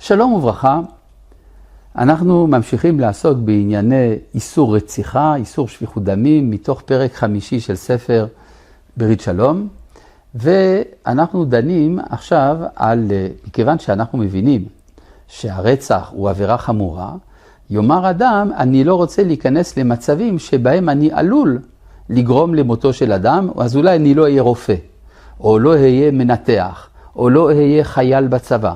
שלום וברכה, אנחנו ממשיכים לעסוק בענייני איסור רציחה, איסור שפיכות דמים, מתוך פרק 5 של ספר ברית שלום, ואנחנו דנים עכשיו מכיוון שאנחנו מבינים שהרצח הוא עבירה חמורה, יאמר אדם, אני לא רוצה להיכנס למצבים שבהם אני עלול לגרום למותו של אדם, אז אולי אני לא אהיה רופא, או לא אהיה מנתח, או לא אהיה חייל בצבא.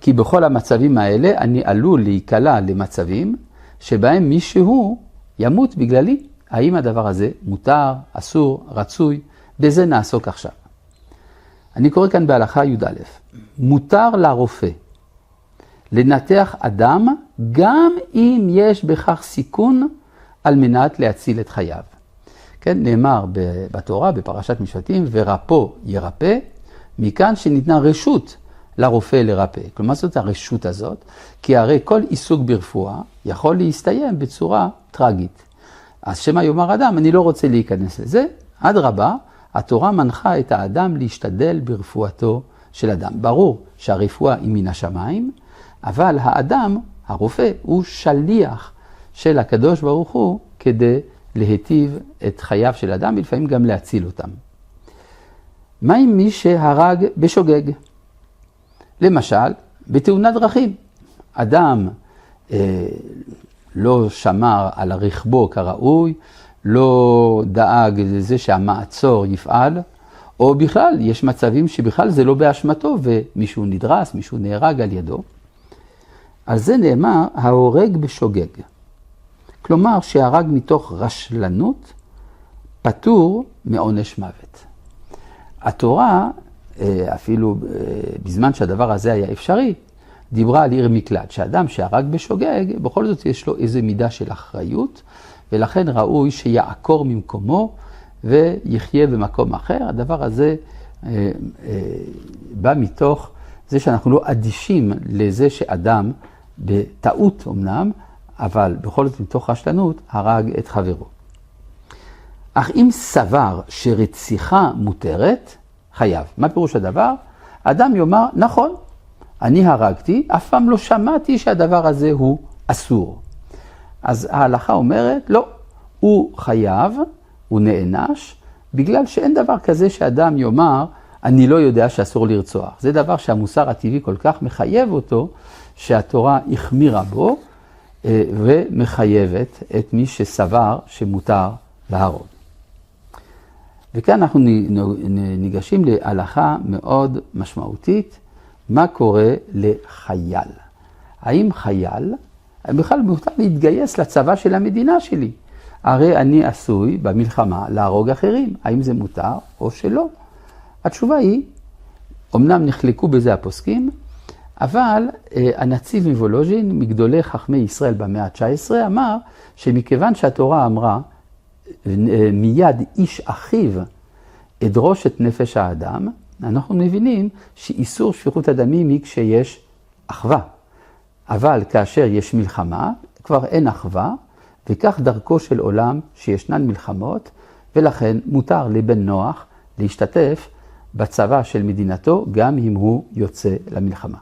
כי בכל המצבים האלה אני עלול להיקלע למצבים שבהם מישהו ימות בגללי. האם הדבר הזה מותר, אסור, רצוי? בזה נעסוק עכשיו. אני קורא כאן בהלכה י"א. מותר לרופא לנתח אדם גם אם יש בכך סיכון על מנת להציל את חייו. כן, נאמר בתורה, בפרשת משפטים, ורפו ירפא, מכאן שניתנה רשות לרופא לרפא. כלומר, זאת הרשות הזאת, כי הרי כל עיסוק ברפואה יכול להסתיים בצורה טרגית. אז שמה יאמר אדם, אני לא רוצה להיכנס לזה, אדרבה, התורה מנחה את האדם להשתדל ברפואתו של אדם. ברור שהרפואה היא מן השמיים, אבל האדם, הרופא, הוא שליח של הקדוש ברוך הוא כדי להיטיב את חייו של אדם, ולפעמים גם להציל אותם. מה עם מי שהרג בשוגג? למשל, בתאונת דרכים. אדם לא שמר על רכבו כראוי, לא דאג לזה שהמעצור יפעל, או בכלל, יש מצבים שבכלל זה לא באשמתו, ומישהו נדרס, מישהו נהרג על ידו. על זה נאמר, ההורג בשוגג. כלומר, שהרג מתוך רשלנות, פטור מעונש מוות. התורה, אפילו בזמן שהדבר הזה היה אפשרי, דיברה על עיר מקלט, שאדם שהרג בשוגג, בכל זאת יש לו איזו מידה של אחריות, ולכן ראוי שיעקור ממקומו ויחיה במקום אחר. הדבר הזה בא מתוך זה שאנחנו לא אדישים לזה שאדם בטעות אמנם, אבל בכל זאת מתוך רשלנות הרג את חברו. אך אם סבר שרציחה מותרת, חייב. מה פירוש הדבר? אדם יאמר, נכון, אני הרגתי, אף פעם לא שמעתי שהדבר הזה הוא אסור. אז ההלכה אומרת, לא, הוא חייב, הוא נענש, בגלל שאין דבר כזה שאדם יאמר, אני לא יודע שאסור לרצוח. זה דבר שהמוסר הטבעי כל כך מחייב אותו, שהתורה החמירה בו, ומחייבת את מי שסבר שמותר להרוג. וכאן אנחנו ניגשים להלכה מאוד משמעותית, מה קורה לחייל. האם חייל, בכלל מותר להתגייס לצבא של המדינה שלי? הרי אני עשוי במלחמה להרוג אחרים, האם זה מותר או שלא? התשובה היא, אמנם נחלקו בזה הפוסקים, אבל הנציב מוולוז'ין, מגדולי חכמי ישראל במאה ה-19, אמר שמכיוון שהתורה אמרה, מיד איש אחיו אדרוש את נפש האדם, אנחנו מבינים שאיסור שפיכות הדמים היא כשיש אחווה. אבל כאשר יש מלחמה, כבר אין אחווה, וכך דרכו של עולם שישנן מלחמות, ולכן מותר לבן נוח להשתתף בצבא של מדינתו, גם אם הוא יוצא למלחמה.